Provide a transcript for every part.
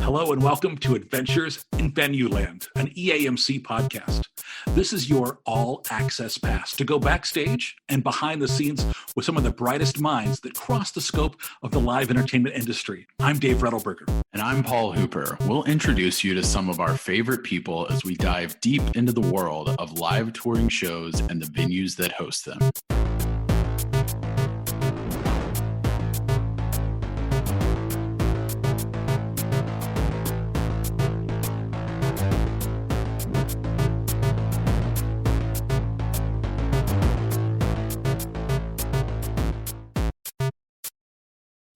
Hello and welcome to Adventures in Venueland, an EAMC podcast. This is your all-access pass to go backstage and behind the scenes with some of the brightest minds that cross the scope of the live entertainment industry. I'm Dave Rettelberger. And I'm Paul Hooper. We'll introduce you to some of our favorite people as we dive deep into the world of live touring shows and the venues that host them.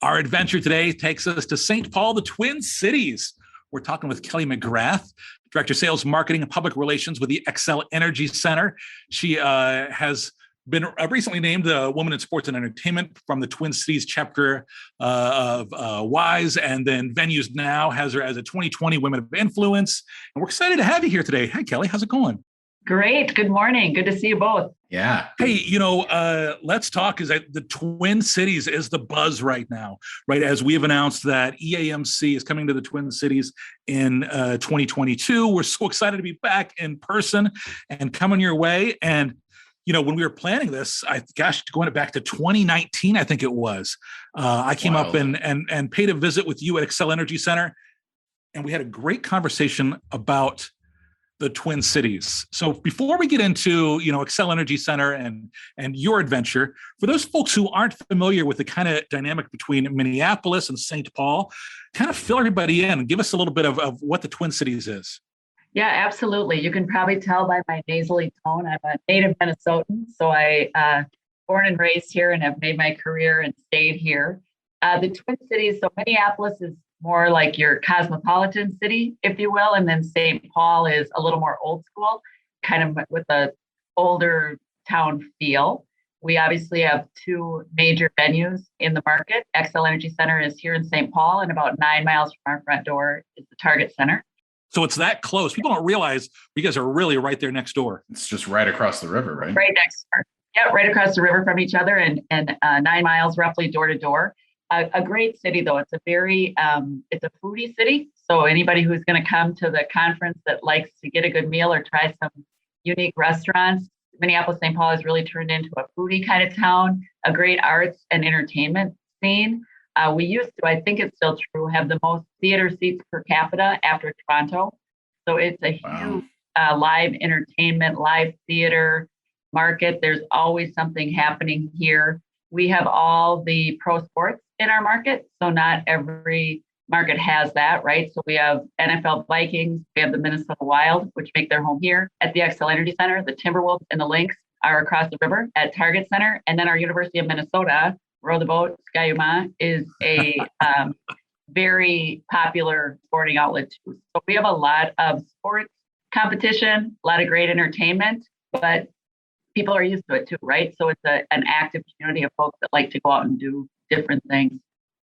Our adventure today takes us to St. Paul, the Twin Cities. We're talking with Kelly McGrath, Director of Sales, Marketing, and Public Relations with the Xcel Energy Center. She has been recently named a Woman in Sports and Entertainment from the Twin Cities chapter of WISE, and then Venues Now has her as a 2020 Women of Influence. And we're excited to have you here today. Hi, Kelly. How's it going? Great. Good morning. Good to see you both. Yeah. Hey, let's talk. Is that the Twin Cities is the buzz right now, right? As we have announced that EAMC is coming to the Twin Cities in 2022. We're so excited to be back in person and coming your way. And, when we were planning this, going back to 2019, I think it was, I came up and paid a visit with you at Xcel Energy Center. And we had a great conversation about the Twin Cities. So before we get into, Xcel Energy Center and your adventure, for those folks who aren't familiar with the kind of dynamic between Minneapolis and St. Paul, kind of fill everybody in and give us a little bit of what the Twin Cities is. Yeah, absolutely. You can probably tell by my nasally tone, I'm a native Minnesotan. So I born and raised here and have made my career and stayed here. The Twin Cities, so Minneapolis is more like your cosmopolitan city, if you will. And then St. Paul is a little more old school, kind of with a older town feel. We obviously have two major venues in the market. Xcel Energy Center is here in St. Paul, and about 9 miles from our front door is the Target Center. So it's that close. People don't realize you guys are really right there next door. It's just right across the river, right? Right next door. Yeah, right across the river from each other and 9 miles roughly door to door. A great city, though. It's a very, it's a foodie city. So anybody who's going to come to the conference that likes to get a good meal or try some unique restaurants, Minneapolis, St. Paul has really turned into a foodie kind of town, a great arts and entertainment scene. We used to, I think it's still true, have the most theater seats per capita after Toronto. So it's a huge live entertainment, live theater market. There's always something happening here. We have all the pro sports in our market. So not every market has that, right? So we have NFL Vikings, we have the Minnesota Wild, which make their home here at the Xcel Energy Center. The Timberwolves and the Lynx are across the river at Target Center. And then our University of Minnesota, Row the Boat, Ski-U-Mah, is a very popular sporting outlet too. So we have a lot of sports competition, a lot of great entertainment, but people are used to it too, right? So it's an active community of folks that like to go out and do different things.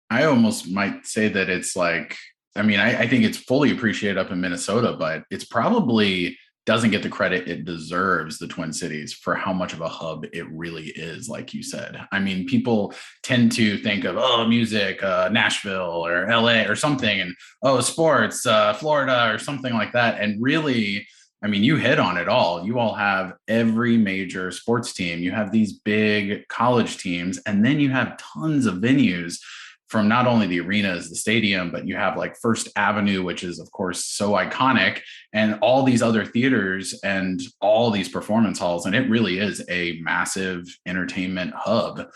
I almost might say that it's like, I think it's fully appreciated up in Minnesota, but it's probably doesn't get the credit it deserves, the Twin Cities, for how much of a hub it really is, like you said. People tend to think of, music, Nashville or LA or something, and sports, Florida or something like that. And really, you hit on it all. You all have every major sports team. You have these big college teams, and then you have tons of venues from not only the arenas, the stadium, but you have like First Avenue, which is, of course, so iconic, and all these other theaters and all these performance halls. And it really is a massive entertainment hub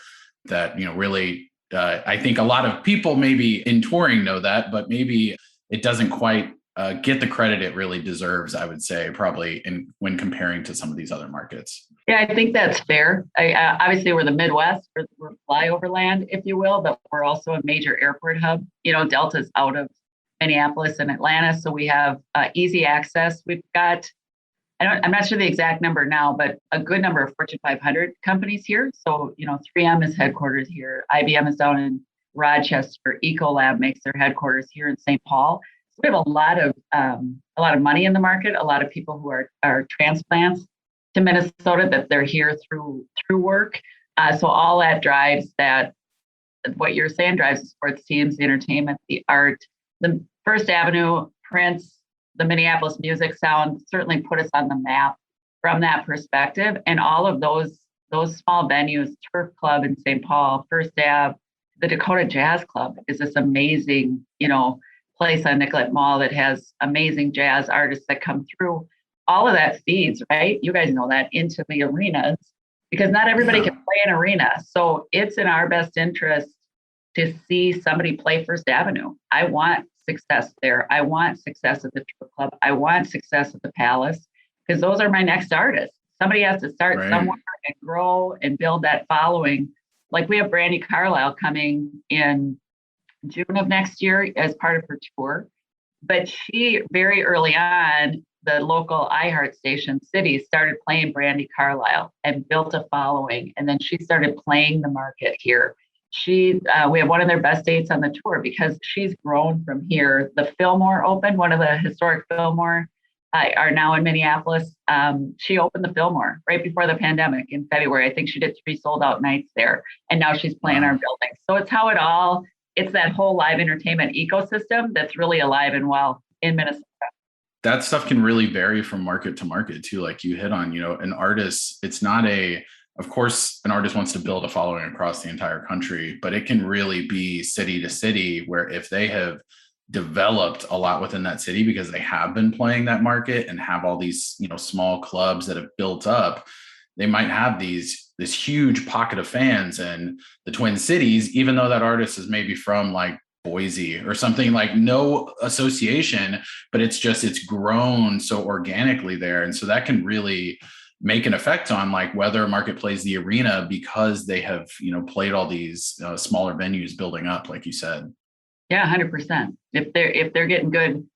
that, really, I think a lot of people maybe in touring know that, but maybe it doesn't quite get the credit it really deserves, I would say, probably when comparing to some of these other markets. Yeah, I think that's fair. Obviously, we're the Midwest, we're flyover land, if you will, but we're also a major airport hub. Delta's out of Minneapolis and Atlanta, so we have easy access. We've got, I'm not sure the exact number now, but a good number of Fortune 500 companies here. So, 3M is headquartered here. IBM is down in Rochester. Ecolab makes their headquarters here in St. Paul. We have a lot of money in the market, a lot of people who are transplants to Minnesota that they're here through work. So all that drives that, what you're saying, drives the sports teams, the entertainment, the art. First Avenue, Prince, the Minneapolis music sound certainly put us on the map from that perspective. And all of those small venues, Turf Club in St. Paul, First Ave, the Dakota Jazz Club is this amazing, place on Nicollet Mall that has amazing jazz artists that come through. All of that feeds, right? You guys know that, into the arenas, because not everybody can play an arena. So it's in our best interest to see somebody play First Avenue. I want success there. I want success at the Turf Club. I want success at the Palace, because those are my next artists. Somebody has to start somewhere and grow and build that following. Like, we have Brandi Carlile coming in June of next year as part of her tour. But she, very early on, the local iHeart station, City, started playing Brandi Carlile and built a following. And then she started playing the market here. We have one of their best dates on the tour because she's grown from here. The Fillmore opened, one of the historic Fillmore are now in Minneapolis. She opened the Fillmore right before the pandemic in February. I think she did 3 sold out nights there. And now she's playing our building. So it's that whole live entertainment ecosystem that's really alive and well in Minnesota. That stuff can really vary from market to market too. Like you hit on, an artist, it's not of course, an artist wants to build a following across the entire country, but it can really be city to city, where if they have developed a lot within that city because they have been playing that market and have all these, small clubs that have built up, they might have this huge pocket of fans in the Twin Cities, even though that artist is maybe from like Boise or something, like no association, but it's grown so organically there. And so that can really make an effect on like whether a market plays the arena, because they have, played all these smaller venues building up, like you said. Yeah, 100%. If they're getting good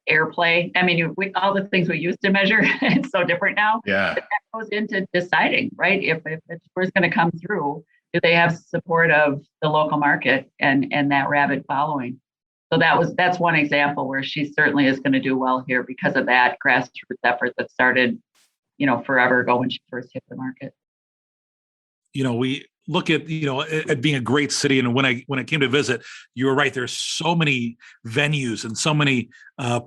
airplay, I mean, all the things we used to measure, it's so different now. Yeah. But that goes into deciding, right? If the tour is going to come through, do they have support of the local market and that rabid following? So that's one example where she certainly is going to do well here because of that grassroots effort that started, forever ago when she first hit the market. We look at, at being a great city. And when I came to visit, you were right. There's so many venues and so many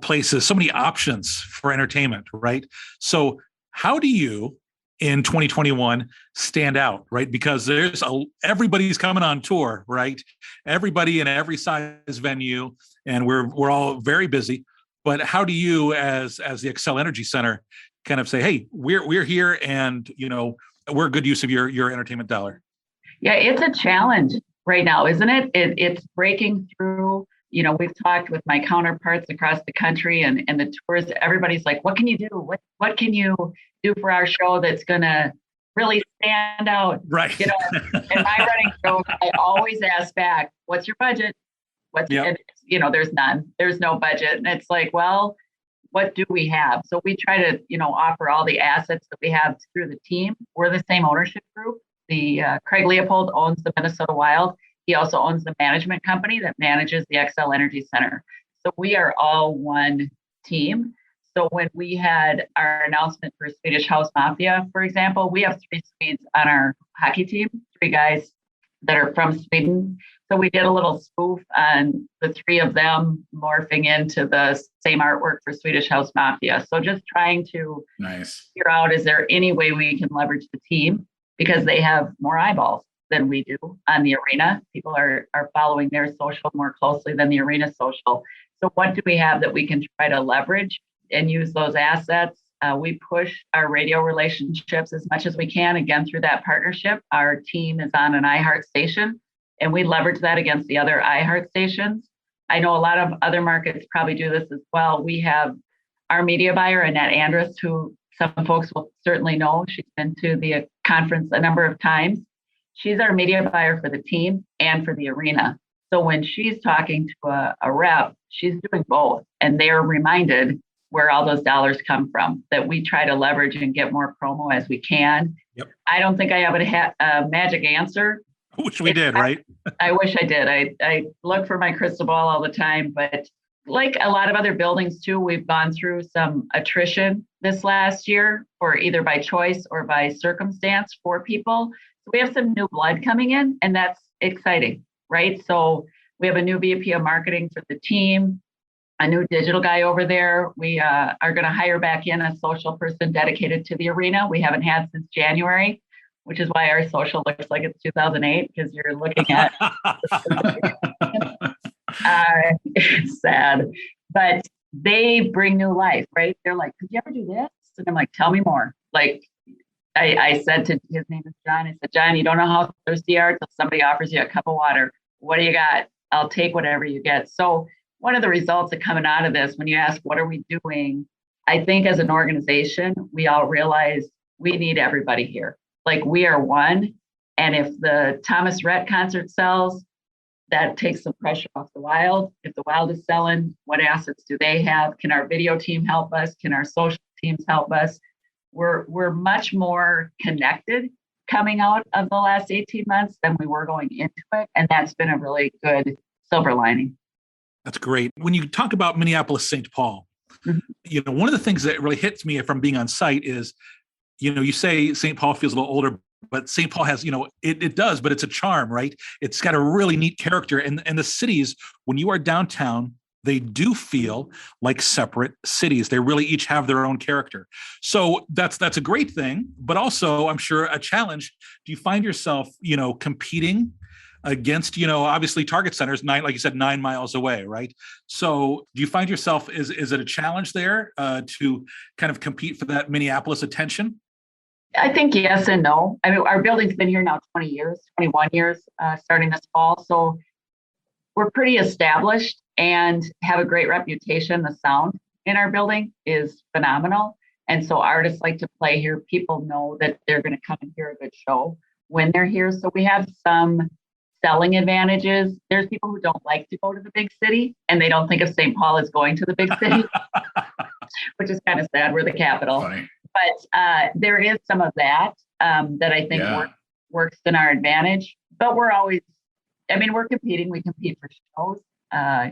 places, so many options for entertainment, right? So how do you, in 2021, stand out, right? Because everybody's coming on tour, right? Everybody in every size venue, and we're all very busy. But how do you, as the Xcel Energy Center, kind of say, hey, we're here, and we're a good use of your entertainment dollar? Yeah, it's a challenge right now, isn't it? It's breaking through. We've talked with my counterparts across the country and the tours. Everybody's like, what can you do? What can you do for our show that's going to really stand out? Right. In my running show, I always ask back, what's your budget? There's none. There's no budget. And it's like, well, what do we have? So we try to, offer all the assets that we have through the team. We're the same ownership group. Craig Leopold owns the Minnesota Wild. He also owns the management company that manages the Xcel Energy Center. So we are all one team. So when we had our announcement for Swedish House Mafia, for example, we have 3 Swedes on our hockey team, 3 guys that are from Sweden. So we did a little spoof on the 3 of them morphing into the same artwork for Swedish House Mafia. So just trying to figure out, is there any way we can leverage the team, because they have more eyeballs than we do on the arena. People are following their social more closely than the arena social. So what do we have that we can try to leverage and use those assets? We push our radio relationships as much as we can, again, through that partnership. Our team is on an iHeart station, and we leverage that against the other iHeart stations. I know a lot of other markets probably do this as well. We have our media buyer, Annette Andrus, who some folks will certainly know. She's been to the conference a number of times. She's our media buyer for the team and for the arena. So when she's talking to a rep, she's doing both, and they're reminded where all those dollars come from, that we try to leverage and get more promo as we can. Yep. I don't think I have a magic answer. Which we did, right? I wish I did. I look for my crystal ball all the time, but like a lot of other buildings too, we've gone through some attrition this last year, or either by choice or by circumstance for people. So we have some new blood coming in, and that's exciting, right? So we have a new VP of marketing for the team. a new digital guy over there. We are going to hire back in a social person dedicated to the arena. We haven't had since January, which is why our social looks like it's 2008, because you're looking at it's sad, but they bring new life, right? They're like, could you ever do this? And I'm like, tell me more. Like I said to, his name is John. I said, John, you don't know how thirsty you are till somebody offers you a cup of water. What do you got? I'll take whatever you get. So one of the results of coming out of this, when you ask, what are we doing? I think as an organization, we all realize we need everybody here. Like, we are one. And if the Thomas Rhett concert sells, that takes some pressure off the Wild. If the Wild is selling, what assets do they have? Can our video team help us? Can our social teams help us? We're much more connected coming out of the last 18 months than we were going into it. And that's been a really good silver lining. That's great. When you talk about Minneapolis, St. Paul, one of the things that really hits me from being on site is, you say St. Paul feels a little older, but St. Paul has, it does, but it's a charm, right? It's got a really neat character. And the cities, when you are downtown, they do feel like separate cities. They really each have their own character. So that's a great thing, but also I'm sure a challenge. Do you find yourself, competing against, obviously Target Center is like you said, 9 miles away, right? So do you find yourself, is it a challenge there to kind of compete for that Minneapolis attention? I think yes and no. I mean, our building's been here now 20 years, 21 years, starting this fall. So we're pretty established and have a great reputation. The sound in our building is phenomenal. And so artists like to play here. People know that they're going to come and hear a good show when they're here. So we have some selling advantages. There's people who don't like to go to the big city, and they don't think of St. Paul as going to the big city, which is kind of sad. We're the capital. Funny. But there is some of that that I think works in our advantage. But we're always, we're competing. We compete for shows.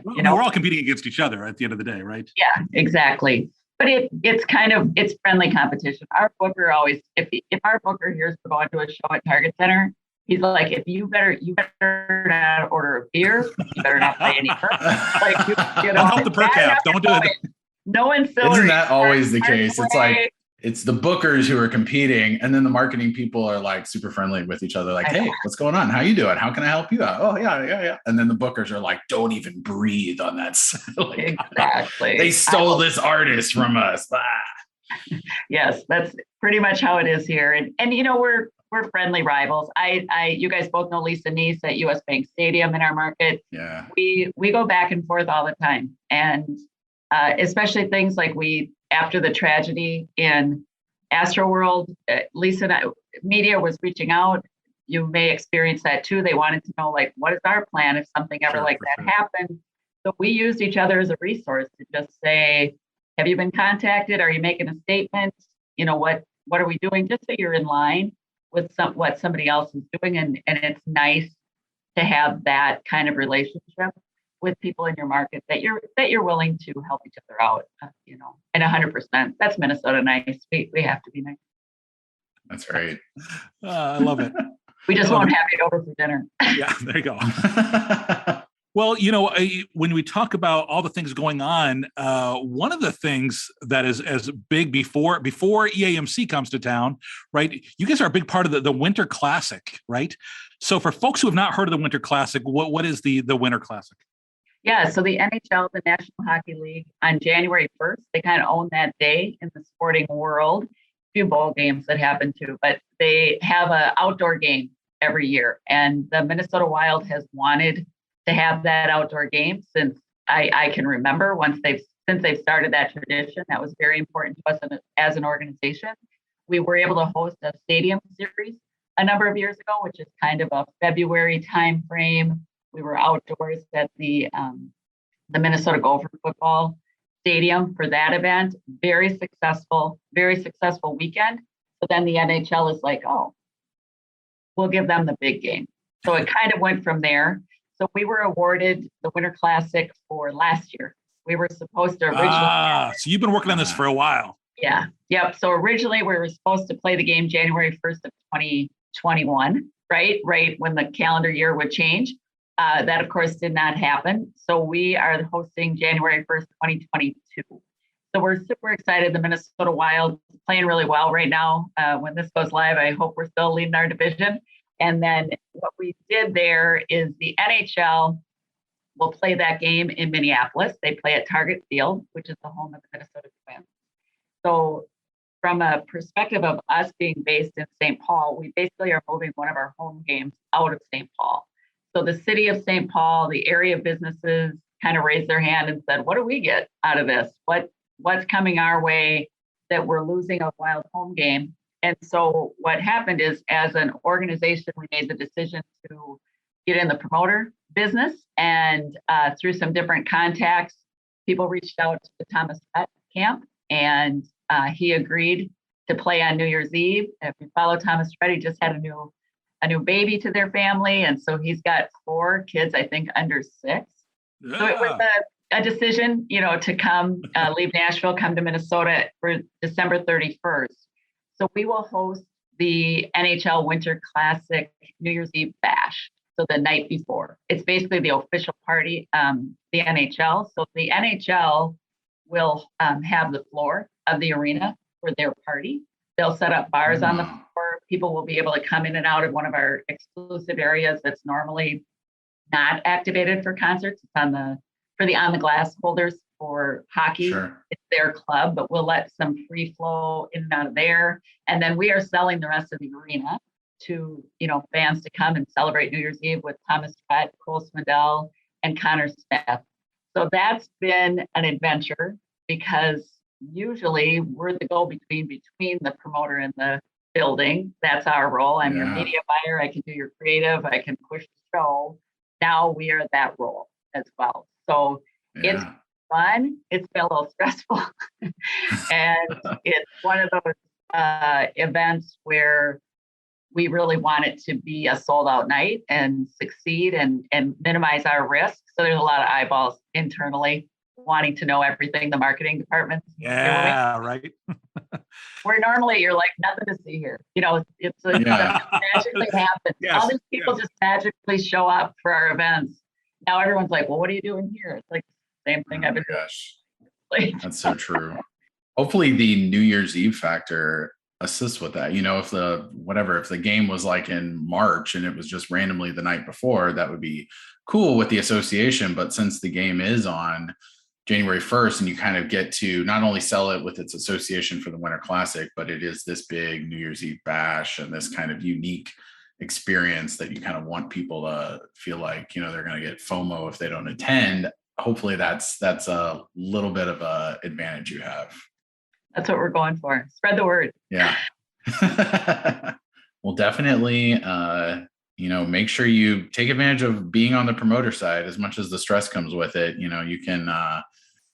We're all competing against each other at the end of the day, right? Yeah, exactly. But it's friendly competition. Our booker always, if our booker hears we're going to a show at Target Center, he's like, if you better not order a beer, you better not pay any per. Like, don't help the per cap. Don't do it. No ancillary. Isn't that always the case? It's like, it's the bookers who are competing, and then the marketing people are like super friendly with each other. Like, hey, what's going on? How you doing? How can I help you out? Oh, yeah. And then the bookers are like, don't even breathe on that. Like, exactly. They stole this artist from us. Yes, that's pretty much how it is here. And we're friendly rivals. You guys both know Lisa Neese at US Bank Stadium in our market. Yeah. We go back and forth all the time. And especially things like after the tragedy in Astroworld, Lisa and I, media was reaching out. You may experience that too. They wanted to know, like, what is our plan if something ever happened? So we used each other as a resource to just say, have you been contacted? Are you making a statement? What are we doing? Just so you're in line with what somebody else is doing. And it's nice to have that kind of relationship with people in your market that you're willing to help each other out, and 100%. That's Minnesota nice. We have to be nice. That's right. I love it. We just won't have you over for dinner. Yeah, there you go. Well, when we talk about all the things going on, one of the things that is as big before EAMC comes to town, right? You guys are a big part of the Winter Classic, right? So for folks who have not heard of the Winter Classic, what is the Winter Classic? Yeah, so the NHL, the National Hockey League, on January 1st, they kind of own that day in the sporting world. A few bowl games that happen too, but they have an outdoor game every year. And the Minnesota Wild has wanted to have that outdoor game since I can remember. Since they've started that tradition, that was very important to us as an organization. We were able to host a stadium series a number of years ago, which is kind of a February time frame. We were outdoors at the Minnesota Gopher football stadium for that event. Very successful weekend. But then the NHL is like, oh, we'll give them the big game. So it kind of went from there. So we were awarded the Winter Classic for last year. We were supposed to originally. So you've been working on this for a while. Yeah. Yep. So originally we were supposed to play the game January 1st of 2021, right? Right when the calendar year would change. That, of course, did not happen. So we are hosting January 1st, 2022. So we're super excited. The Minnesota Wild is playing really well right now. When this goes live, I hope we're still leading our division. And then what we did there is the NHL will play that game in Minneapolis. They play at Target Field, which is the home of the Minnesota Twins. So from a perspective of us being based in St. Paul, we basically are moving one of our home games out of St. Paul. So the city of St. Paul, the area businesses kind of raised their hand and said, what do we get out of this? What's coming our way that we're losing a Wild home game? And so what happened is, as an organization, we made the decision to get in the promoter business. And through some different contacts, people reached out to the Thomas Rhett camp, and he agreed to play on New Year's Eve. If you follow Thomas Rhett, he just had a new baby to their family. And so he's got 4 kids, I think, under 6. Yeah. So it was a decision, to come, leave Nashville, come to Minnesota for December 31st. So we will host the NHL Winter Classic New Year's Eve Bash. So the night before, it's basically the official party, the NHL. So the NHL will have the floor of the arena for their party. They'll set up bars on the floor. People will be able to come in and out of one of our exclusive areas that's normally not activated for concerts. It's for the on the glass holders for hockey. Sure. It's their club, but we'll let some free flow in and out of there. And then we are selling the rest of the arena to fans to come and celebrate New Year's Eve with Thomas Rhett, Cole Swindell, and Connor Smith. So that's been an adventure, because usually we're the go-between between the promoter and the building. That's our role. I'm your media buyer. I can do your creative. I can push the show. Now we are that role as well. So it's fun. It's been a little stressful. And it's one of those events where we really want it to be a sold out night and succeed and minimize our risk. So there's a lot of eyeballs internally wanting to know everything the marketing department's doing. Right. Where normally you're like, nothing to see here. It's magically happens. Yes, All these people just magically show up for our events. Now everyone's like, well, what are you doing here? It's like the same thing I've been doing. That's so true. Hopefully the New Year's Eve factor assists with that. If the game was like in March and it was just randomly the night before, that would be cool with the association. But since the game is on January 1st, and you kind of get to not only sell it with its association for the Winter Classic, but it is this big New Year's Eve bash and this kind of unique experience that you kind of want people to feel like, they're going to get FOMO if they don't attend. Hopefully that's a little bit of a advantage you have. That's what we're going for. Spread the word. Yeah. Well, definitely, make sure you take advantage of being on the promoter side as much as the stress comes with it. You can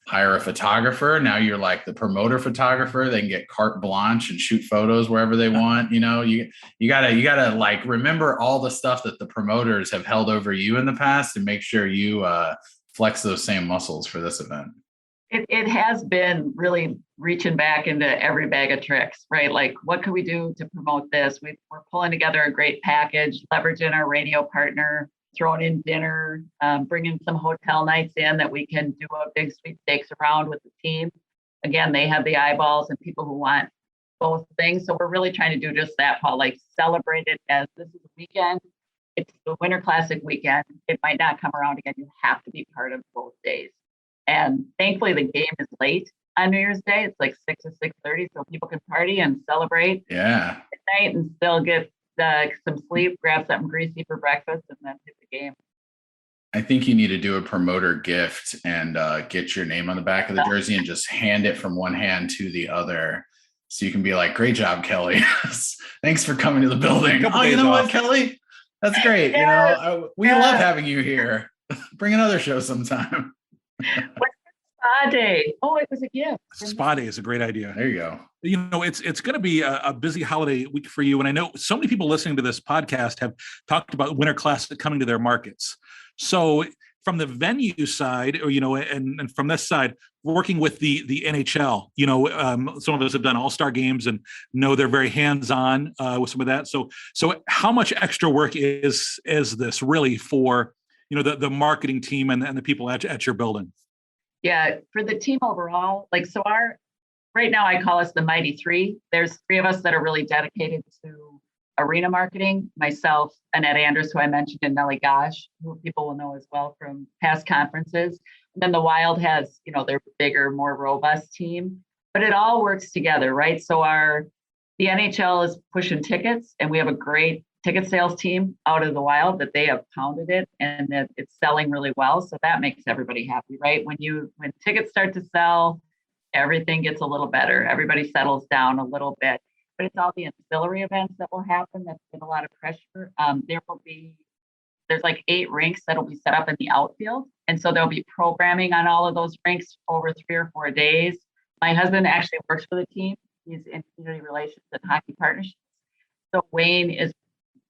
hire a photographer. Now you're like the promoter photographer. They can get carte blanche and shoot photos wherever they want. You gotta like remember all the stuff that the promoters have held over you in the past and make sure you flex those same muscles for this event. It has been really reaching back into every bag of tricks, right? Like, what could we do to promote this? We're pulling together a great package, leveraging our radio partner, throwing in dinner, bringing some hotel nights in that we can do a big sweepstakes around with the team. Again, they have the eyeballs and people who want both things. So we're really trying to do just that, Paul, like celebrate it as this is a weekend. It's the Winter Classic weekend. It might not come around again. You have to be part of both days. And thankfully, the game is late on New Year's Day. It's like 6 or 6:30, so people can party and celebrate at night and still get some sleep, grab something greasy for breakfast, and then hit the game. I think you need to do a promoter gift and get your name on the back of the jersey and just hand it from one hand to the other. So you can be like, great job, Kelly. Thanks for coming to the building. Oh, you know what, Kelly? That's great. We love having you here. Bring another show sometime. What's Spa Day? Oh, it was a gift. Spa Day is a great idea. There you go. It's going to be a busy holiday week for you. And I know so many people listening to this podcast have talked about Winter Classic coming to their markets. So from the venue side, or, and from this side, working with the NHL, some of us have done all-star games and know they're very hands-on with some of that. So how much extra work is this really for the marketing team and the people at your building? Yeah, for the team overall, right now I call us the Mighty Three. There's three of us that are really dedicated to arena marketing. Myself, Annette Anders, who I mentioned, and Nellie Gosh, who people will know as well from past conferences. And then the Wild has, their bigger, more robust team, but it all works together, right? So the NHL is pushing tickets, and we have a great ticket sales team out of the Wild that they have pounded it, and that it's selling really well. So that makes everybody happy, right? When tickets start to sell, everything gets a little better. Everybody settles down a little bit, but it's all the ancillary events that will happen that get a lot of pressure. There's like 8 rinks that'll be set up in the outfield. And so there'll be programming on all of those rinks over 3 or 4 days. My husband actually works for the team. He's in community relations and hockey partnerships. So Wayne is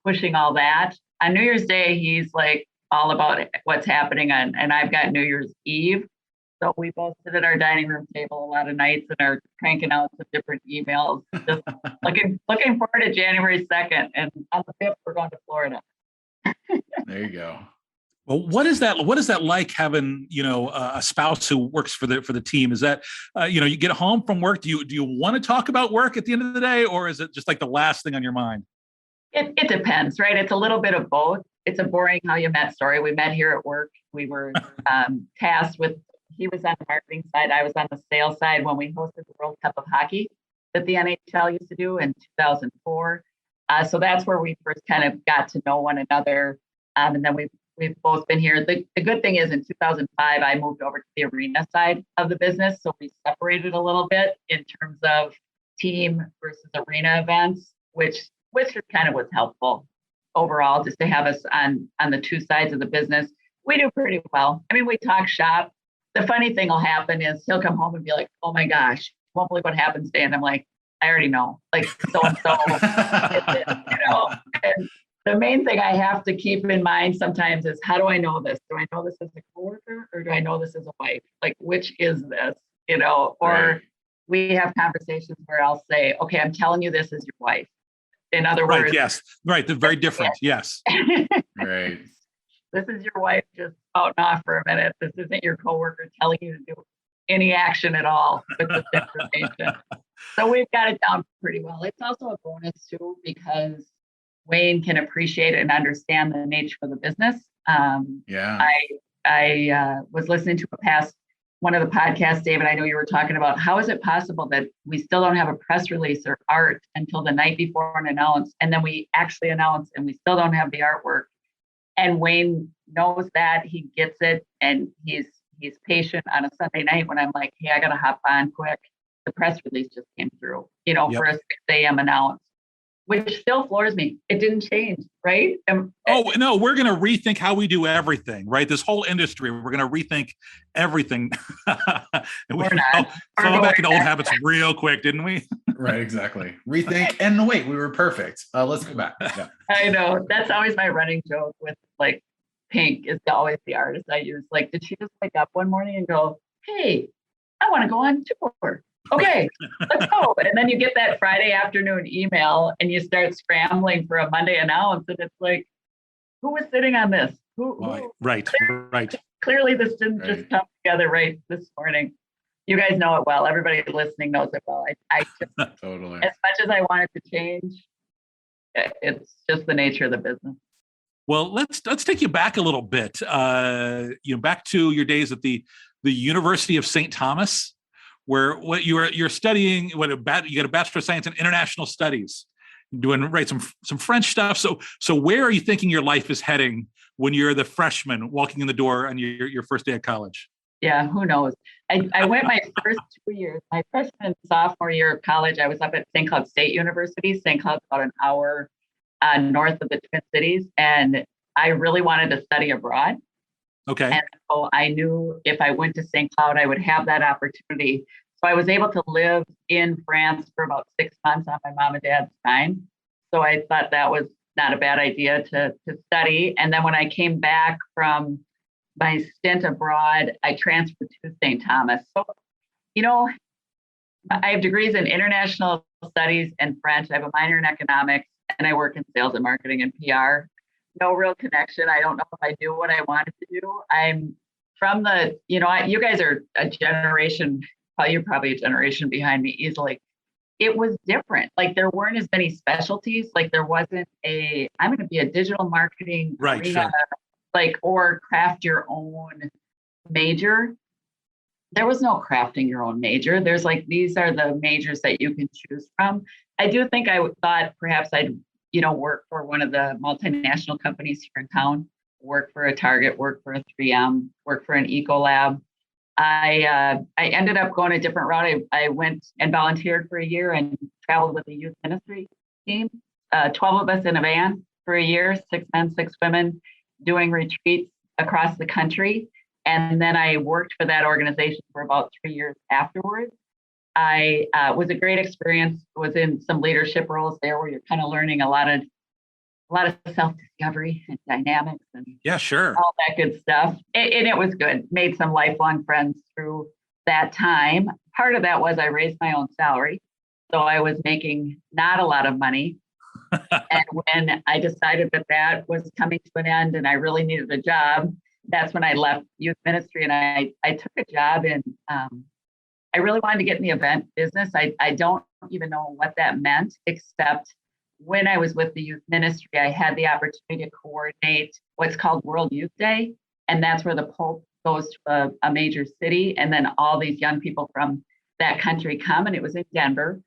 pushing all that. On New Year's Day, he's like all about what's happening and I've got New Year's Eve. So we both sit at our dining room table a lot of nights and are cranking out some different emails, just looking forward to January 2nd. And on the 5th, we're going to Florida. There you go. Well, what is that like having, a spouse who works for the team? Is that, you get home from work? Do you want to talk about work at the end of the day, or is it just like the last thing on your mind? It depends, right? It's a little bit of both. It's a boring how you met story. We met here at work. We were tasked with, he was on the marketing side, I was on the sales side when we hosted the World Cup of Hockey that the NHL used to do in 2004. So that's where we first kind of got to know one another. And then we've both been here. The good thing is in 2005, I moved over to the arena side of the business. So we separated a little bit in terms of team versus arena events, which just kind of was helpful overall, just to have us on the two sides of the business. We do pretty well. I mean, we talk shop. The funny thing will happen is he'll come home and be like, "Oh my gosh, won't believe what happened today." And I'm like, "I already know, like so-and-so." And the main thing I have to keep in mind sometimes is, how do I know this? Do I know this as a coworker, or do I know this as a wife? Like, which is this, or Right. We have conversations where I'll say, "Okay, I'm telling you this is your wife." In other words, right, yes, right, they're very different. Yes. Right. This is your wife just out and off for a minute. This isn't your coworker telling you to do any action at all with this information. So we've got it down pretty well. It's also a bonus too, because Wayne can appreciate and understand the nature of the business. Yeah. I was listening to one of the podcasts, David. I know you were talking about how is it possible that we still don't have a press release or art until the night before and announce, and then we actually announce and we still don't have the artwork. And Wayne knows that, he gets it, and he's patient on a Sunday night when I'm like, "Hey, I gotta hop on quick. The press release just came through, Yep. for a 6 a.m. announce," which still floors me. It didn't change, right? Oh no, we're going to rethink how we do everything, right? This whole industry, we're going to rethink everything. And We're not. Fell back into old habits real quick, didn't we? Right. Exactly. Rethink. And wait, we were perfect. Let's go back. Yeah. I know. That's always my running joke with like Pink is always the artist I use. Like, did she just wake up one morning and go, "Hey, I want to go on tour. Okay, let's go." And then you get that Friday afternoon email and you start scrambling for a Monday announce. And it's like, who was sitting on this? Right. Clearly this didn't just come together right this morning. You guys know it well. Everybody listening knows it well. I just, Totally. as much as I want it to change, it's just the nature of the business. Well, let's take you back a little bit. Back to your days at the University of St. Thomas, where what you're studying, you got a Bachelor of Science in International Studies, doing some French stuff. So where are you thinking your life is heading when you're the freshman walking in the door on your first day of college? Yeah, who knows? I went my first 2 years, my freshman and sophomore year of college. I was up at St. Cloud State University. St. Cloud's about an hour north of the Twin Cities, and I really wanted to study abroad. Okay. And so I knew if I went to St. Cloud, I would have that opportunity. So I was able to live in France for about 6 months on my mom and dad's time. So I thought that was not a bad idea to study. And then when I came back from my stint abroad, I transferred to St. Thomas. So, I have degrees in international studies and French. I have a minor in economics, and I work in sales and marketing and PR. no real connection. I don't know if I knew what I wanted to do. I'm from the, you guys are a generation, well, you're probably a generation behind me easily. It was different. Like there weren't as many specialties. Like there wasn't I'm going to be a digital marketing Right, arena, sure. like, or craft your own major. There was no crafting your own major. There's like, these are the majors that you can choose from. I do think I thought perhaps I'd, work for one of the multinational companies here in town, work for a Target, work for a 3M, work for an Ecolab. I ended up going a different route. I went and volunteered for a year and traveled with the youth ministry team, 12 of us in a van for a year, 6 men, 6 women, doing retreats across the country. And then I worked for that organization for about 3 years afterwards. I was a great experience, was in some leadership roles there where you're kind of learning a lot of self-discovery and dynamics and Yeah, sure. all that good stuff. And it was good. Made some lifelong friends through that time. Part of that was I raised my own salary. So I was making not a lot of money. And when I decided that was coming to an end and I really needed a job, that's when I left youth ministry and I took a job in, I really wanted to get in the event business. I don't even know what that meant, except when I was with the youth ministry, I had the opportunity to coordinate what's called World Youth Day. And that's where the Pope goes to a major city. And then all these young people from that country come. And it was in Denver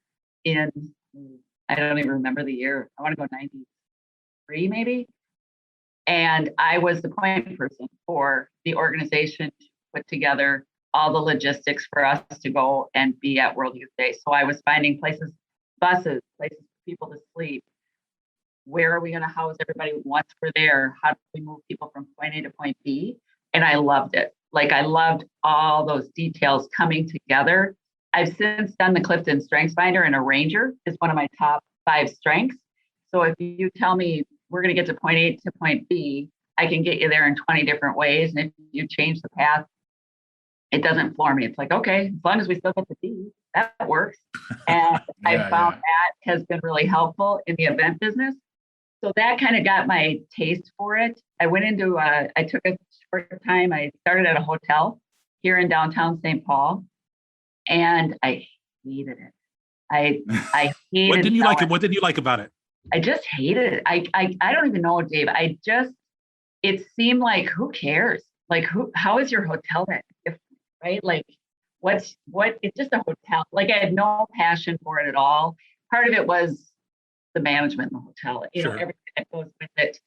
in, I don't even remember the year. I want to go 93 maybe. And I was the point person for the organization to put together all the logistics for us to go and be at World Youth Day. So I was finding places, buses, places for people to sleep. Where are we going to house everybody once we're there? How do we move people from point A to point B? And I loved it. Like I loved all those details coming together. I've since done the Clifton Strengths Finder, and a Ranger is one of my top 5 strengths. So if you tell me we're going to get to point A to point B, I can get you there in 20 different ways. And if you change the path, it doesn't floor me. It's like, okay, as long as we still get to B, that works. And I found that has been really helpful in the event business. So that kind of got my taste for it. I went into, I took a short time. I started at a hotel here in downtown St. Paul, and I hated it. I hated What didn't you like? What did you like about it? I just hated it. I don't even know, Dave. It seemed like, who cares? Like, how is your hotel that different, right? Like, it's just a hotel. Like, I had no passion for it at all. Part of it was the management in the hotel, Sure. Everything that goes with it.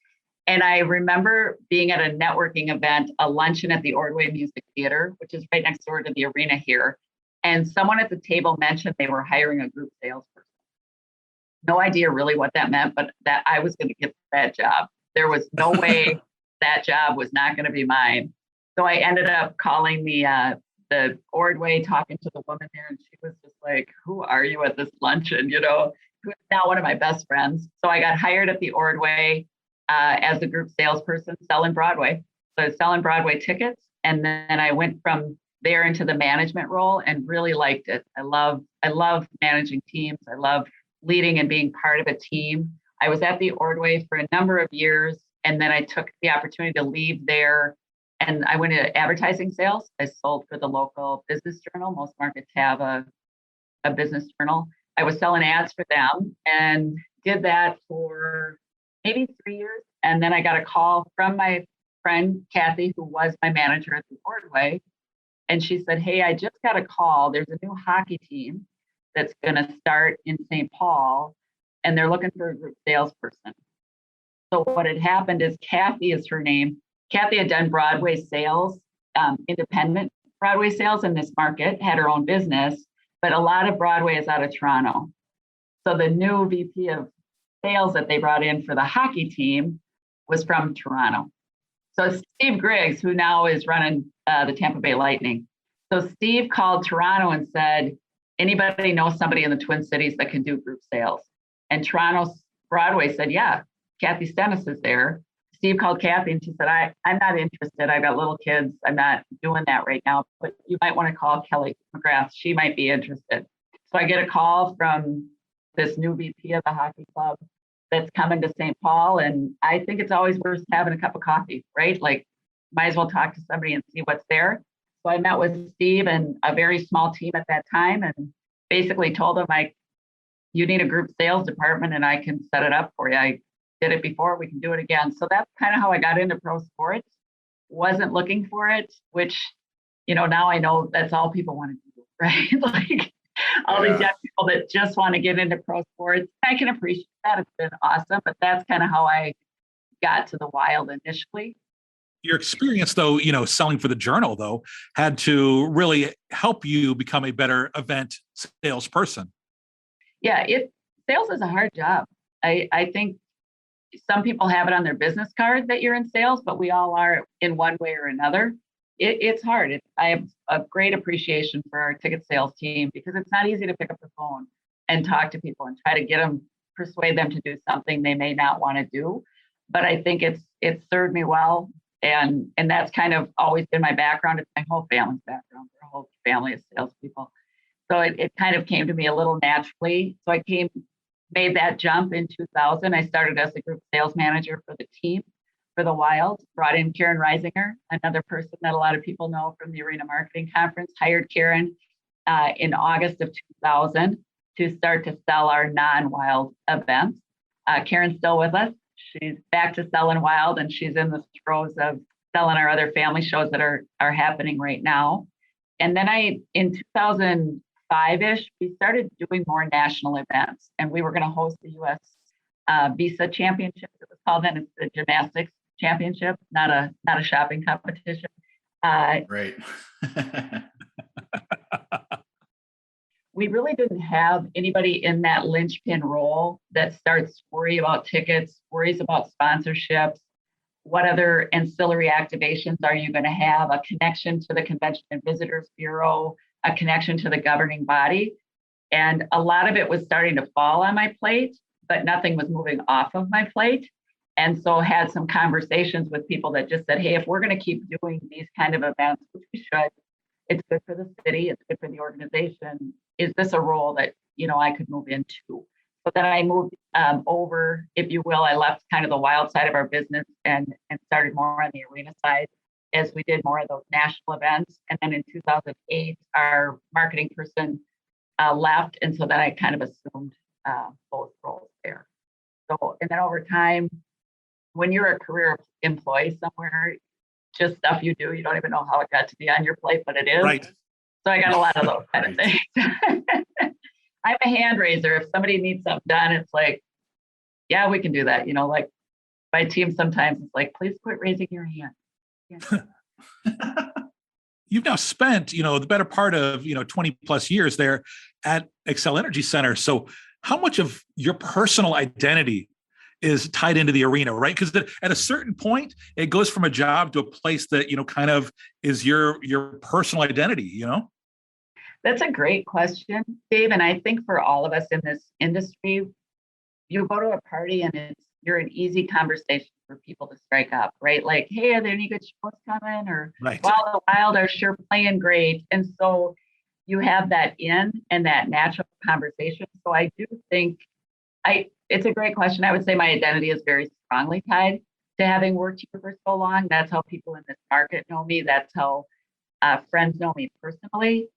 And I remember being at a networking event, a luncheon at the Ordway Music Theater, which is right next door to the arena here. And someone at the table mentioned they were hiring a group salesperson. No idea really what that meant, but that I was going to get that job. There was no way that job was not going to be mine. So I ended up calling the Ordway, talking to the woman there, and she was just like, "Who are you at this luncheon?" Who's now one of my best friends. So I got hired at the Ordway as a group salesperson selling Broadway. So selling Broadway tickets, and then I went from there into the management role and really liked it. I love managing teams. I love leading and being part of a team. I was at the Ordway for a number of years, and then I took the opportunity to leave there, and I went into advertising sales. I sold for the local business journal. Most markets have a business journal. I was selling ads for them and did that for maybe 3 years. And then I got a call from my friend, Kathy, who was my manager at the Ordway. And she said, "Hey, I just got a call. There's a new hockey team that's going to start in St. Paul, and they're looking for a group salesperson." So what had happened is, Kathy is her name. Kathy had done Broadway sales, independent Broadway sales in this market, had her own business, but a lot of Broadway is out of Toronto. So the new VP of sales that they brought in for the hockey team was from Toronto. So Steve Griggs, who now is running the Tampa Bay Lightning. So Steve called Toronto and said, "Anybody know somebody in the Twin Cities that can do group sales?" And Toronto Broadway said, "Yeah, Kathy Stennis is there." Steve called Kathy and she said, I'm not interested. I've got little kids. I'm not doing that right now, but you might want to call Kelly McGrath. She might be interested. So I get a call from this new VP of the hockey club that's coming to St. Paul. And I think it's always worth having a cup of coffee, right? Like, might as well talk to somebody and see what's there. So I met with Steve and a very small team at that time and basically told him, you need a group sales department and I can set it up for you. I did it before, we can do it again. So that's kind of how I got into pro sports. Wasn't looking for it, which, now I know that's all people want to do, right? Like all these young people that just want to get into pro sports. I can appreciate that. It's been awesome, but that's kind of how I got to the Wild initially. Your experience, though, selling for the Journal, though, had to really help you become a better event salesperson. Yeah, sales is a hard job. I think some people have it on their business card that you're in sales, but we all are in one way or another. It's hard. I have a great appreciation for our ticket sales team because it's not easy to pick up the phone and talk to people and try to persuade them to do something they may not want to do. But I think it's served me well. And that's kind of always been my background. It's my whole family's background. Our whole family is salespeople. So it kind of came to me a little naturally. So I made that jump in 2000. I started as a group sales manager for the team for the Wild, brought in Karen Reisinger, another person that a lot of people know from the Arena Marketing Conference, hired Karen in August of 2000 to start to sell our non-Wild events. Karen's still with us. She's back to selling Wild, and she's in the throes of selling our other family shows that are happening right now. And then in 2005-ish, we started doing more national events, and we were going to host the U.S. Visa Championship. It was called then. It's the gymnastics championship, not a shopping competition. Right. We really didn't have anybody in that linchpin role that starts worry about tickets, worries about sponsorships. What other ancillary activations are you going to have? A connection to the Convention and Visitors Bureau, a connection to the governing body. And a lot of it was starting to fall on my plate, but nothing was moving off of my plate. And so had some conversations with people that just said, hey, if we're going to keep doing these kind of events, which we should, it's good for the city, it's good for the organization. Is this a role that, I could move into? So then I moved over, if you will. I left kind of the Wild side of our business and started more on the arena side as we did more of those national events. And then in 2008, our marketing person left. And so then I kind of assumed both roles there. So, and then over time, when you're a career employee somewhere, just stuff you do, you don't even know how it got to be on your plate, but it is. Right. So I got a lot of those kind of things. I'm a hand raiser. If somebody needs something done, it's like, yeah, we can do that. Like my team sometimes it's like, please quit raising your hand. Yeah. You've now spent, the better part of, 20 plus years there at Xcel Energy Center. So how much of your personal identity is tied into the arena, right? Because at a certain point, it goes from a job to a place that, kind of is your personal identity, That's a great question, Dave. And I think for all of us in this industry, you go to a party and you're an easy conversation for people to strike up, right? Like, hey, are there any good shows coming? Or, right. Wow, the Wild are sure playing great. And so you have that and that natural conversation. So I do think it's a great question. I would say my identity is very strongly tied to having worked here for so long. That's how people in this market know me. That's how friends know me personally.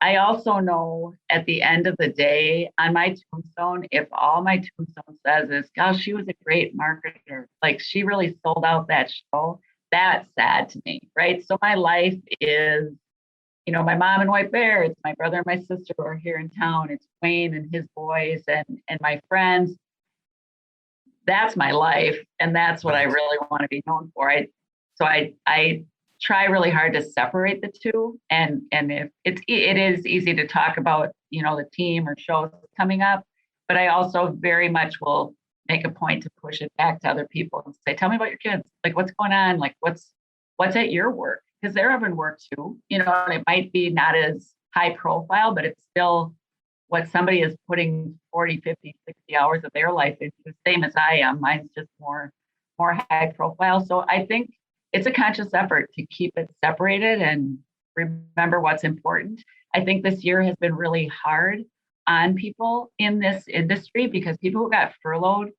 I also know at the end of the day on my tombstone, if all my tombstone says is, gosh, she was a great marketer, like she really sold out that show, that's sad to me, right? So my life is, my mom and White Bear, it's my brother and my sister who are here in town, it's Wayne and his boys and my friends. That's my life. And that's what I really want to be known for. I try really hard to separate the two. And if it is easy to talk about, the team or shows coming up, but I also very much will make a point to push it back to other people and say, tell me about your kids. Like, what's going on? Like, what's at your work? Because they're having work too, and it might be not as high profile, but it's still what somebody is putting 40, 50, 60 hours of their life into, the same as I am. Mine's just more high profile. So I think it's a conscious effort to keep it separated and remember what's important. I think this year has been really hard on people in this industry because people who got furloughed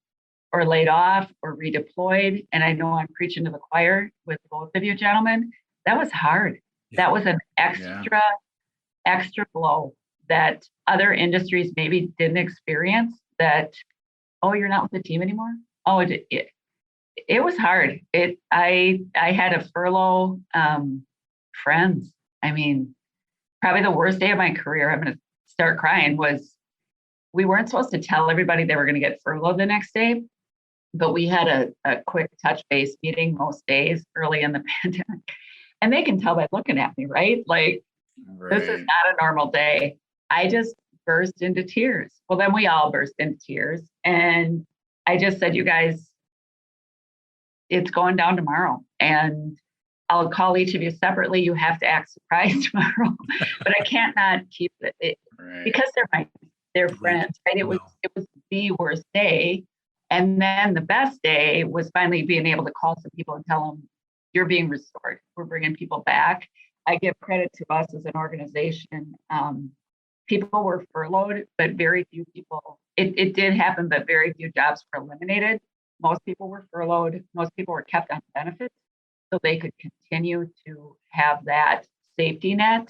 or laid off or redeployed. And I know I'm preaching to the choir with both of you gentlemen. That was hard. Yeah. That was an extra blow that other industries maybe didn't experience. That, oh, you're not with the team anymore. Oh, it was hard. I had to furlough friends. I mean, probably the worst day of my career, I'm going to start crying, was we weren't supposed to tell everybody they were going to get furloughed the next day, but we had a quick touch base meeting most days early in the pandemic. And they can tell by looking at me, right? Like, This is not a normal day. I just burst into tears. Well, then we all burst into tears. And I just said, you guys, it's going down tomorrow. And I'll call each of you separately. You have to act surprised tomorrow. But I can't not keep it because they're friends, right? It was the worst day. And then the best day was finally being able to call some people and tell them, you're being restored. We're bringing people back. I give credit to us as an organization. People were furloughed, but very few people, it did happen, but very few jobs were eliminated. Most people were furloughed. Most people were kept on benefits so they could continue to have that safety net.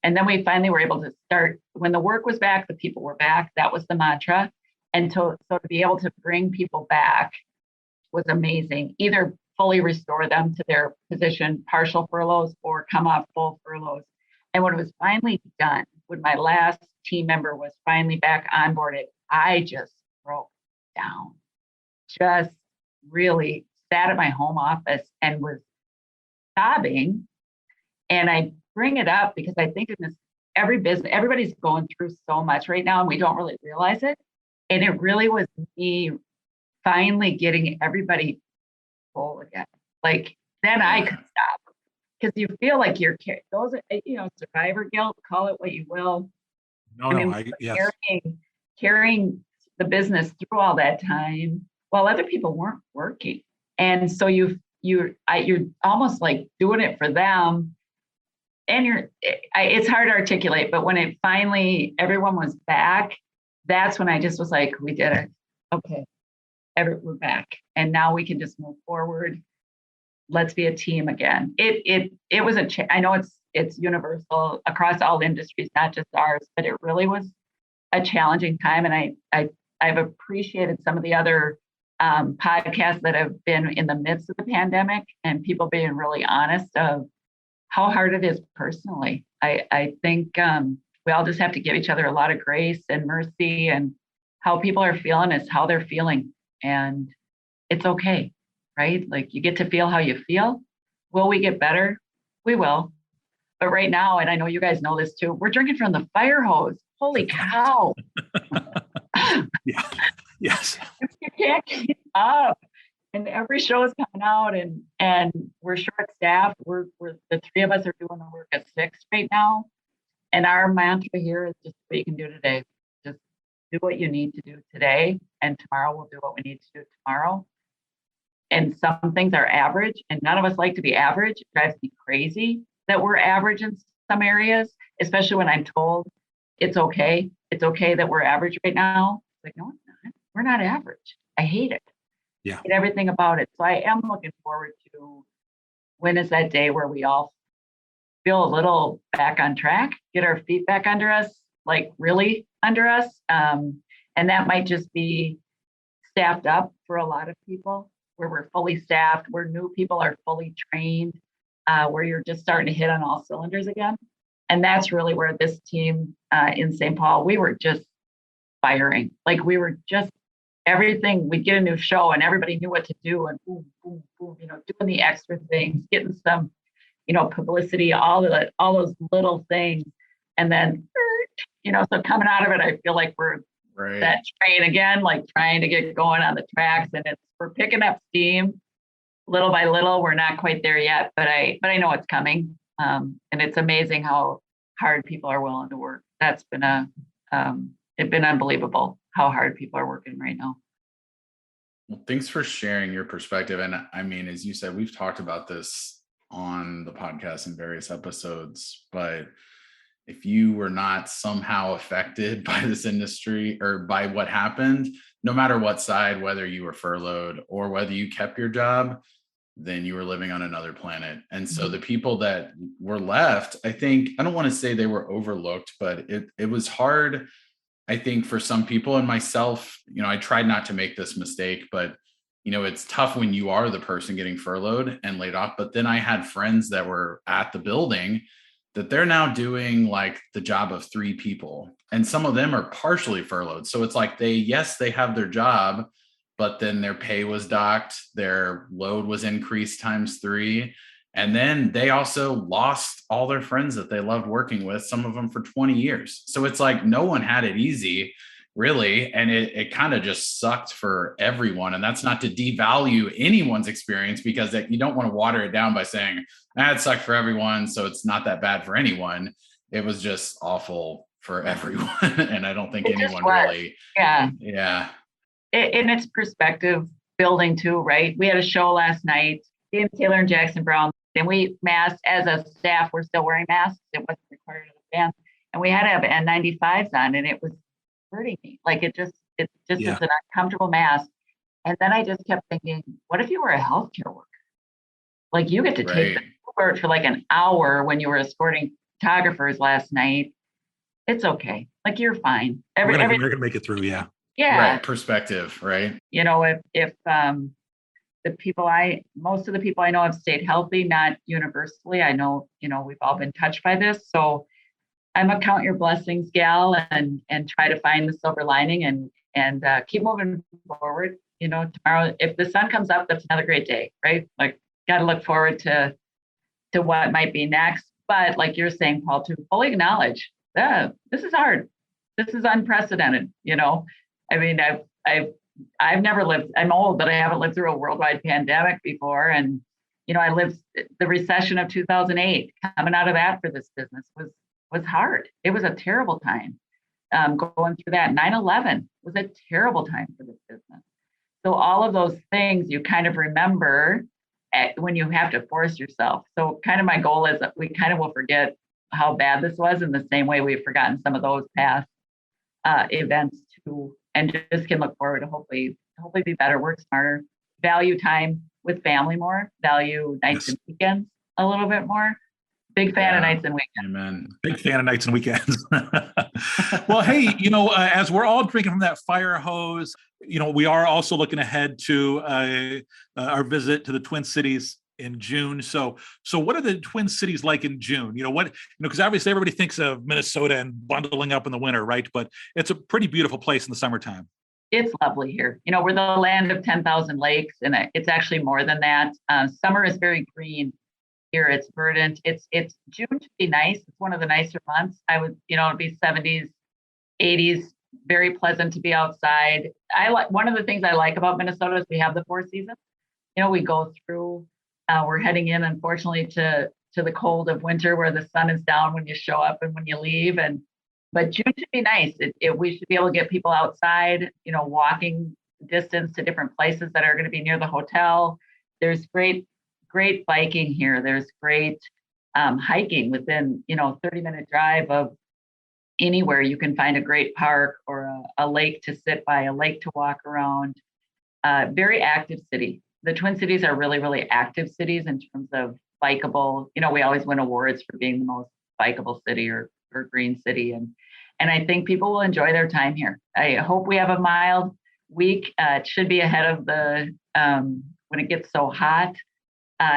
And then we finally were able to start, when the work was back, the people were back. That was the mantra. And so to be able to bring people back was amazing. Either fully restore them to their position, partial furloughs, or come off full furloughs. And when it was finally done, when my last team member was finally back onboarded, I just broke down. Just really sat at my home office and was sobbing. And I bring it up because I think in this, everybody's going through so much right now and we don't really realize it. And it really was me finally getting everybody full again. Like, then I could stop. Because you feel like you're those are, survivor guilt, call it what you will. Carrying the business through all that time while other people weren't working. And so you're almost like doing it for them. And it's hard to articulate, but when it finally, everyone was back, that's when I just was like, we did it. Okay, we're back. And now we can just move forward. Let's be a team again. It was I know it's universal across all industries, not just ours, but it really was a challenging time. And I've appreciated some of the other podcasts that have been in the midst of the pandemic and people being really honest of how hard it is personally. I think we all just have to give each other a lot of grace and mercy, and how people are feeling is how they're feeling. And it's okay, right? Like, you get to feel how you feel. Will we get better? We will. But right now, and I know you guys know this too, we're drinking from the fire hose. Holy cow. Yeah. Yes. You can't keep up. And every show is coming out and we're short staffed. We're the three of us are doing the work at 6 right now. And our mantra here is just what you can do today. Just do what you need to do today. And tomorrow we'll do what we need to do tomorrow. And some things are average, and none of us like to be average. It drives me crazy that we're average in some areas, especially when I'm told it's okay. It's okay that we're average right now. It's like, no, it's not. We're not average. I hate it. Yeah. I hate everything about it. So I am looking forward to when is that day where we all feel a little back on track, get our feet back under us, like really under us. And that might just be staffed up for a lot of people, where we're fully staffed, where new people are fully trained, where you're just starting to hit on all cylinders again. And that's really where this team in St. Paul, we were just firing. Like, we were just everything. We'd get a new show and everybody knew what to do, and boom, boom, boom, doing the extra things, getting some, publicity, all those little things. And then, so coming out of it, I feel like we're that train again, like trying to get going on the tracks, and we're picking up steam little by little. We're not quite there yet, but I know it's coming. And it's amazing how hard people are willing to work. That's been it's been unbelievable how hard people are working right now. Well, thanks for sharing your perspective. And I mean, as you said, we've talked about this on the podcast in various episodes, but if you were not somehow affected by this industry or by what happened, no matter what side, whether you were furloughed or whether you kept your job, then you were living on another planet. And so the people that were left, I think, I don't want to say they were overlooked, but it was hard, I think, for some people, and myself. I tried not to make this mistake, but it's tough when you are the person getting furloughed and laid off. But then I had friends that were at the building that they're now doing like the job of 3 people. And some of them are partially furloughed. So it's like they have their job, but then their pay was docked, their load was increased times 3. And then they also lost all their friends that they loved working with, some of them for 20 years. So it's like no one had it easy, really. And it kind of just sucked for everyone. And that's not to devalue anyone's experience, because you don't want to water it down by saying, it sucked for everyone, so it's not that bad for anyone. It was just awful for everyone. And I don't think anyone really. Yeah. Yeah. In its perspective building too, right? We had a show last night, James Taylor and Jackson Brown, and we masked as a staff. We're still wearing masks. It wasn't required of the band, and we had to have N95s on, and it was hurting me. Like it just is an uncomfortable mask. And then I just kept thinking, what if you were a healthcare worker? Like you get to take the Uber for like an hour when you were escorting photographers last night. It's okay. Like you're fine. We're gonna make it through. Yeah. Yeah. Right. Perspective. Right. If most of the people I know have stayed healthy, not universally. I know, we've all been touched by this. So I'm a count your blessings gal and try to find the silver lining and keep moving forward. Tomorrow, if the sun comes up, that's another great day, right? Like got to look forward to what might be next. But like you're saying, Paul, to fully acknowledge, this is hard. This is unprecedented. I mean, I've never lived, I'm old, but I haven't lived through a worldwide pandemic before. And, I lived the recession of 2008. Coming out of that for this business was hard. It was a terrible time. Going through that 9/11 was a terrible time for this business. So all of those things you kind of remember when you have to force yourself. So kind of my goal is that we kind of will forget how bad this was in the same way we've forgotten some of those past events too, and just can look forward to hopefully be better, work smarter, value time with family more, value nights and weekends a little bit more. Big fan of nights and weekends. Amen. Big fan of nights and weekends. Well, hey, as we're all drinking from that fire hose, we are also looking ahead to our visit to the Twin Cities in June. So what are the Twin Cities like in June? Because obviously everybody thinks of Minnesota and bundling up in the winter, right? But it's a pretty beautiful place in the summertime. It's lovely here. We're the land of 10,000 lakes, and it's actually more than that. Summer is very green here. It's verdant. It's June to be nice. It's one of the nicer months. It'll be 70s, 80s, very pleasant to be outside. One of the things I like about Minnesota is we have the 4 seasons. We go through. We're heading in, unfortunately, to the cold of winter, where the sun is down when you show up and when you leave. But June should be nice. We should be able to get people outside, walking distance to different places that are going to be near the hotel. There's great biking here. There's great hiking within, 30-minute drive of anywhere. You can find a great park or a lake to sit by, a lake to walk around. Very active city. The Twin Cities are really, really active cities in terms of bikeable. We always win awards for being the most bikeable city or green city. And I think people will enjoy their time here. I hope we have a mild week. It should be ahead of the when it gets so hot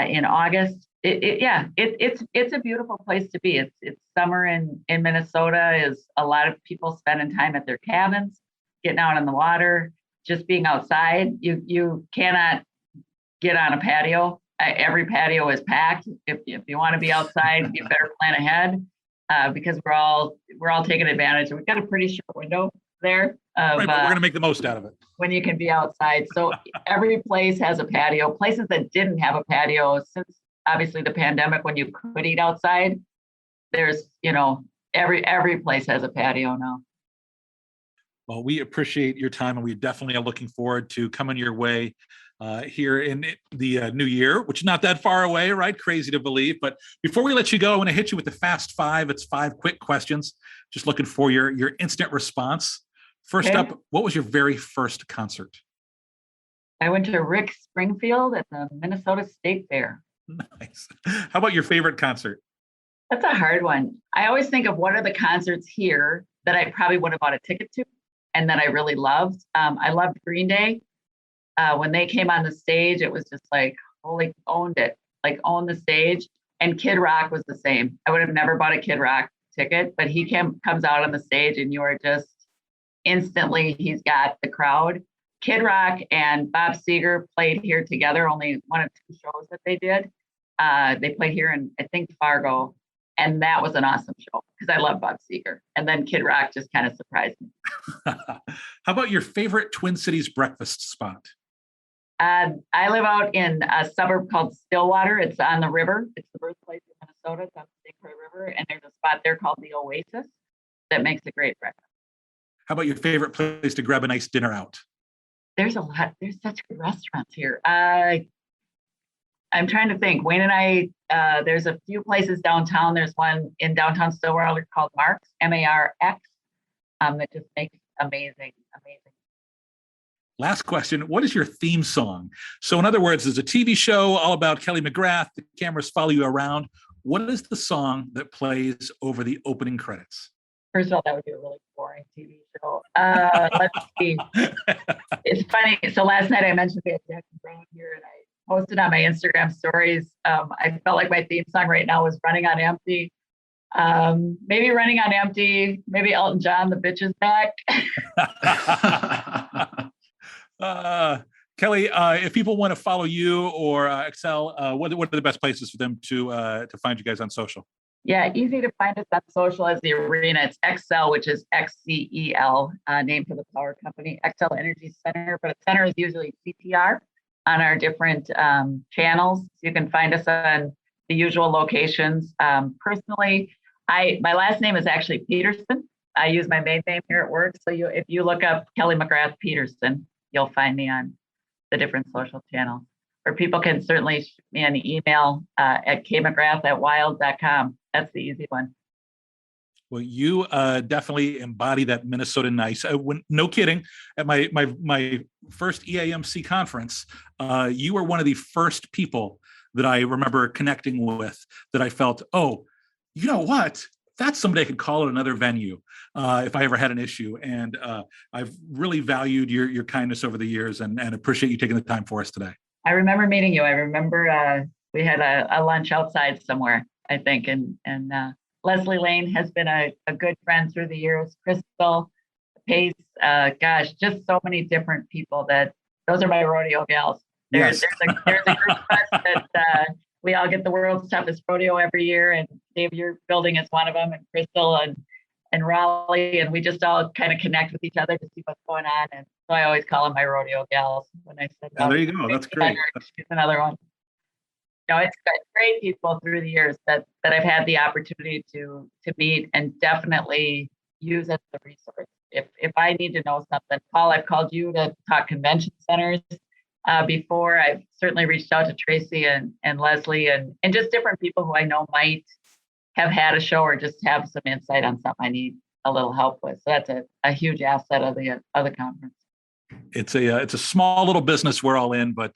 in August. It's a beautiful place to be. It's summer in Minnesota. Is a lot of people spending time at their cabins, getting out on the water, just being outside. You cannot get on a patio. Every patio is packed. If you want to be outside, you better plan ahead because we're all taking advantage. We've got a pretty short window there. Right, but we're going to make the most out of it. When you can be outside. So every place has a patio. Places that didn't have a patio since obviously the pandemic, when you could eat outside, there's, every place has a patio now. Well, we appreciate your time, and we definitely are looking forward to coming your way here in the new year, which is not that far away, right? Crazy to believe. But before we let you go, I want to hit you with the fast 5. It's 5 quick questions. Just looking for your instant response. First Okay. up, what was your very first concert? I went to Rick Springfield at the Minnesota State Fair. Nice. How about your favorite concert? That's a hard one. I always think of what are the concerts here that I probably would have bought a ticket to and that I really loved. I loved Green Day. When they came on the stage, it was just like, holy, owned it, like owned the stage. And Kid Rock was the same. I would have never bought a Kid Rock ticket, but he comes out on the stage and you are just instantly, he's got the crowd. Kid Rock and Bob Seger played here together, only one of two shows that they did. They played here in, I think, Fargo. And that was an awesome show because I love Bob Seger. And then Kid Rock just kind of surprised me. How about your favorite Twin Cities breakfast spot? I live out in a suburb called Stillwater. It's on the river. It's the birthplace of Minnesota. It's on the St. Croix River. And there's a spot there called the Oasis that makes a great breakfast. How about your favorite place to grab a nice dinner out? There's a lot. There's such good restaurants here. I'm trying to think. Wayne and I, there's a few places downtown. There's one in downtown Stillwater called Marx, M-A-R-X, that just makes amazing. Last question. What is your theme song? So in other words, there's a TV show all about Kelly McGrath. The cameras follow you around. What is the song that plays over the opening credits? First of all, that would be a really boring TV show. Let's see. It's funny. So last night I mentioned we had Jackson Brown here and I posted on my Instagram stories. I felt like my theme song right now was Running on Empty. Maybe Running on Empty. Maybe Elton John, The Bitch Is Back. Kelly, if people want to follow you or Excel, what are the best places for them to find you guys on social? Yeah, easy to find us on social as the Arena. It's Excel, which is XCEL, name for the power company, Excel Energy Center. But a center is usually CTR on our different channels. You can find us on the usual locations. Personally, my last name is actually Peterson. I use my maiden name here at work. So if you look up Kelly McGrath Peterson, you'll find me on the different social channels. Or people can certainly shoot me an email at kmcgrath@wild.com. That's the easy one. Well, you definitely embody that Minnesota nice. No kidding. At my first EAMC conference, you were one of the first people that I remember connecting with that I felt, oh, you know what? That's somebody I could call at another venue if I ever had an issue. And I've really valued your kindness over the years and appreciate you taking the time for us today. I remember meeting you. I remember we had a lunch outside somewhere, I think. And Leslie Lane has been a good friend through the years. Crystal, Pace, just so many different people those are my rodeo gals. There's a group of us that we all get the world's toughest rodeo every year. And Dave, your building is one of them, and Crystal and Raleigh. And we just all kind of connect with each other to see what's going on. And so I always call them my rodeo gals when I said, there you go. That's great. She's another one. It's got great people through the years that I've had the opportunity to meet and definitely use as a resource. If I need to know something, Paul, I've called you to talk convention centers before. I've certainly reached out to Tracy and Leslie and just different people who I know might have had a show or just have some insight on something I need a little help with. So that's a huge asset of the conference. It's a small little business we're all in, but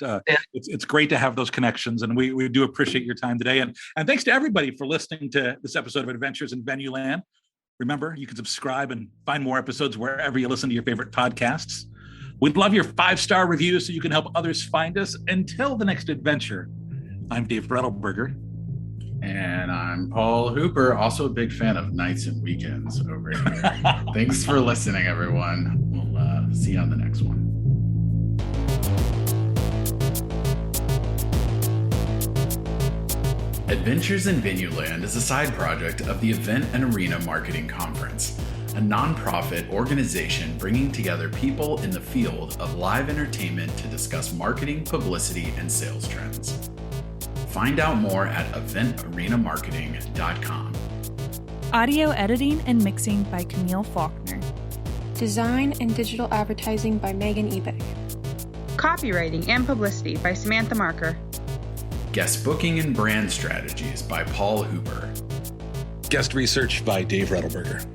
it's great to have those connections, and we do appreciate your time today. And thanks to everybody for listening to this episode of Adventures in Venueland. Remember, you can subscribe and find more episodes wherever you listen to your favorite podcasts. We'd love your 5-star reviews so you can help others find us. Until the next adventure, I'm Dave Rettelberger. And I'm Paul Hooper, also a big fan of nights and weekends over here. Thanks for listening, everyone. We'll see you on the next one. Adventures in Venueland is a side project of the Event and Arena Marketing Conference, a nonprofit organization bringing together people in the field of live entertainment to discuss marketing, publicity, and sales trends. Find out more at eventarenamarketing.com. Audio editing and mixing by Camille Faulkner. Design and digital advertising by Megan Ebeck. Copywriting and publicity by Samantha Marker. Guest booking and brand strategies by Paul Hooper. Guest research by Dave Rettelberger.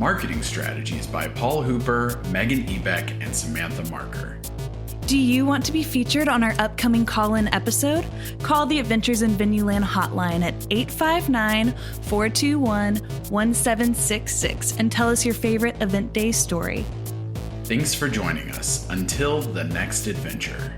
Marketing strategies by Paul Hooper, Megan Ebeck, and Samantha Marker. Do you want to be featured on our upcoming call-in episode? Call the Adventures in Venueland hotline at 859-421-1766 and tell us your favorite event day story. Thanks for joining us. Until the next adventure.